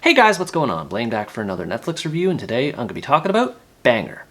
Hey guys, what's going on? Blaine back for another Netflix review, and today I'm going to be talking about Banger.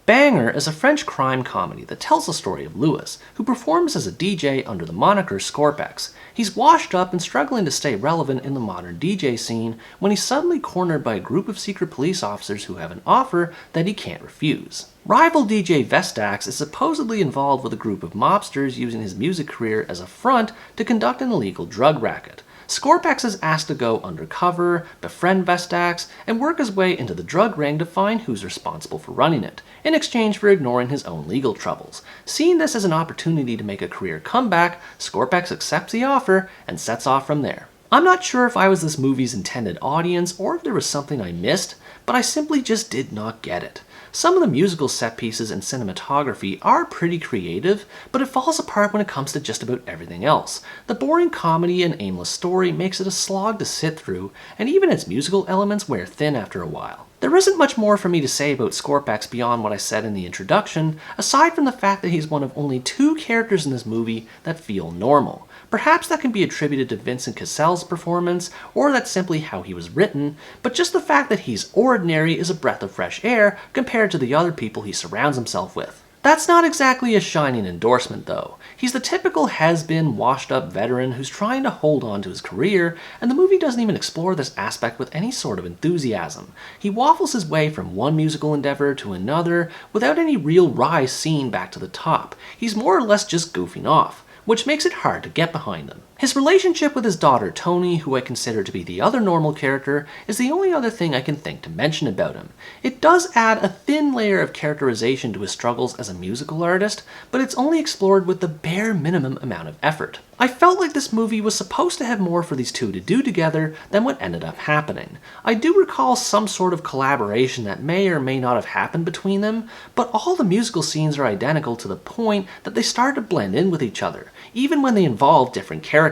Banger is a French crime comedy that tells the story of Louis, who performs as a DJ under the moniker Scorpex. He's washed up and struggling to stay relevant in the modern DJ scene when he's suddenly cornered by a group of secret police officers who have an offer that he can't refuse. Rival DJ Vestax is supposedly involved with a group of mobsters using his music career as a front to conduct an illegal drug racket. Scorpex is asked to go undercover, befriend Vestax, and work his way into the drug ring to find who's responsible for running it, in exchange for ignoring his own legal troubles. Seeing this as an opportunity to make a career comeback, Scorpex accepts the offer and sets off from there. I'm not sure if I was this movie's intended audience or if there was something I missed, but I simply just did not get it. Some of the musical set pieces and cinematography are pretty creative, but it falls apart when it comes to just about everything else. The boring comedy and aimless story makes it a slog to sit through, and even its musical elements wear thin after a while. There isn't much more for me to say about Scorpex beyond what I said in the introduction, aside from the fact that he's one of only two characters in this movie that feel normal. Perhaps that can be attributed to Vincent Cassel's performance, or that's simply how he was written, but just the fact that he's ordinary is a breath of fresh air compared to the other people he surrounds himself with. That's not exactly a shining endorsement though. He's the typical has-been, washed-up veteran who's trying to hold on to his career, and the movie doesn't even explore this aspect with any sort of enthusiasm. He waffles his way from one musical endeavor to another without any real rise seen back to the top. He's more or less just goofing off, which makes it hard to get behind him. His relationship with his daughter Tony, who I consider to be the other normal character, is the only other thing I can think to mention about him. It does add a thin layer of characterization to his struggles as a musical artist, but it's only explored with the bare minimum amount of effort. I felt like this movie was supposed to have more for these two to do together than what ended up happening. I do recall some sort of collaboration that may or may not have happened between them, but all the musical scenes are identical to the point that they start to blend in with each other, even when they involve different characters.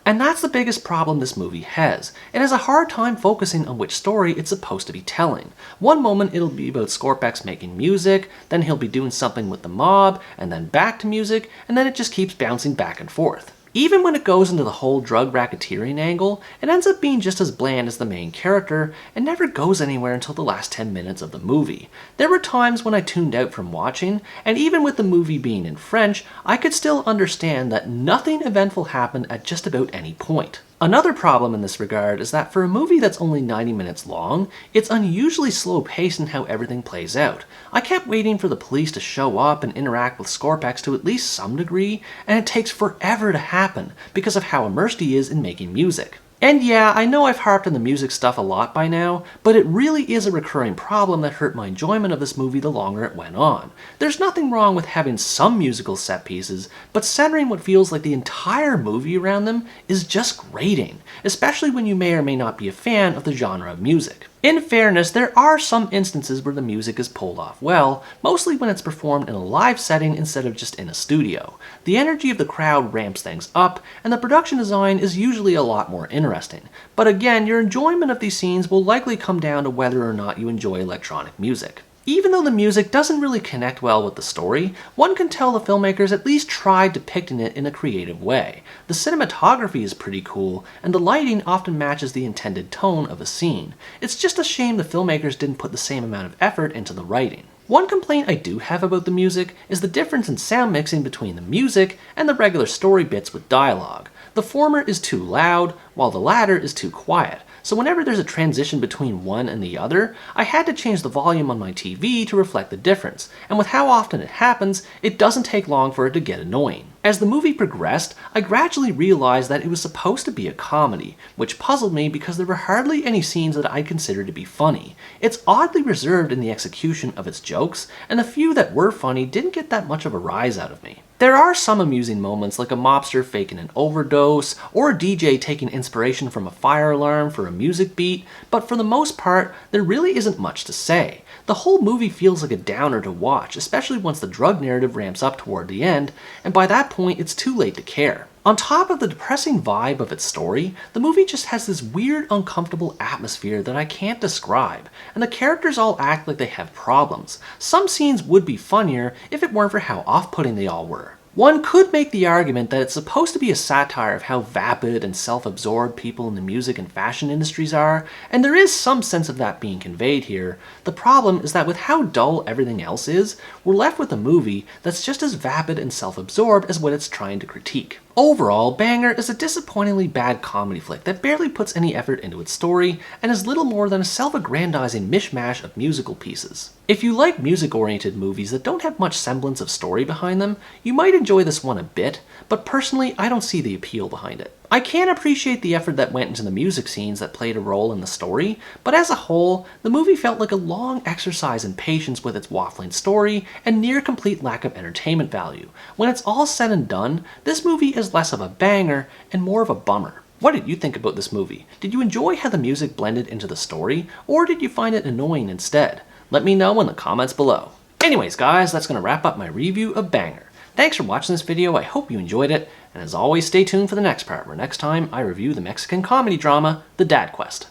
And that's the biggest problem this movie has. It has a hard time focusing on which story it's supposed to be telling. One moment it'll be about Scorpex making music, then he'll be doing something with the mob, and then back to music, and then it just keeps bouncing back and forth. Even when it goes into the whole drug racketeering angle, it ends up being just as bland as the main character and never goes anywhere until the last 10 minutes of the movie. There were times when I tuned out from watching, and even with the movie being in French, I could still understand that nothing eventful happened at just about any point. Another problem in this regard is that for a movie that's only 90 minutes long, it's unusually slow paced in how everything plays out. I kept waiting for the police to show up and interact with Scorpex to at least some degree, and it takes forever to happen because of how immersed he is in making music. And yeah, I know I've harped on the music stuff a lot by now, but it really is a recurring problem that hurt my enjoyment of this movie the longer it went on. There's nothing wrong with having some musical set pieces, but centering what feels like the entire movie around them is just grating, especially when you may or may not be a fan of the genre of music. In fairness, there are some instances where the music is pulled off well, mostly when it's performed in a live setting instead of just in a studio. The energy of the crowd ramps things up, and the production design is usually a lot more interesting. But again, your enjoyment of these scenes will likely come down to whether or not you enjoy electronic music. Even though the music doesn't really connect well with the story, one can tell the filmmakers at least tried depicting it in a creative way. The cinematography is pretty cool, and the lighting often matches the intended tone of a scene. It's just a shame the filmmakers didn't put the same amount of effort into the writing. One complaint I do have about the music is the difference in sound mixing between the music and the regular story bits with dialogue. The former is too loud, while the latter is too quiet. So whenever there's a transition between one and the other, I had to change the volume on my TV to reflect the difference, and with how often it happens, it doesn't take long for it to get annoying. As the movie progressed, I gradually realized that it was supposed to be a comedy, which puzzled me because there were hardly any scenes that I'd consider to be funny. It's oddly reserved in the execution of its jokes, and the few that were funny didn't get that much of a rise out of me. There are some amusing moments like a mobster faking an overdose, or a DJ taking inspiration from a fire alarm for a music beat, but for the most part, there really isn't much to say. The whole movie feels like a downer to watch, especially once the drug narrative ramps up toward the end, and by that point it's too late to care. On top of the depressing vibe of its story, the movie just has this weird, uncomfortable atmosphere that I can't describe, and the characters all act like they have problems. Some scenes would be funnier if it weren't for how off-putting they all were. One could make the argument that it's supposed to be a satire of how vapid and self-absorbed people in the music and fashion industries are, and there is some sense of that being conveyed here. The problem is that with how dull everything else is, we're left with a movie that's just as vapid and self-absorbed as what it's trying to critique. Overall, Banger is a disappointingly bad comedy flick that barely puts any effort into its story and is little more than a self-aggrandizing mishmash of musical pieces. If you like music-oriented movies that don't have much semblance of story behind them, you might enjoy this one a bit, but personally I don't see the appeal behind it. I can appreciate the effort that went into the music scenes that played a role in the story, but as a whole, the movie felt like a long exercise in patience with its waffling story and near-complete lack of entertainment value. When it's all said and done, this movie is less of a banger and more of a bummer. What did you think about this movie? Did you enjoy how the music blended into the story, or did you find it annoying instead? Let me know in the comments below. Anyways guys, that's going to wrap up my review of Banger. Thanks for watching this video, I hope you enjoyed it, and as always stay tuned for the next part where next time I review the Mexican comedy drama, The Dad Quest.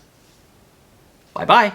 Bye bye!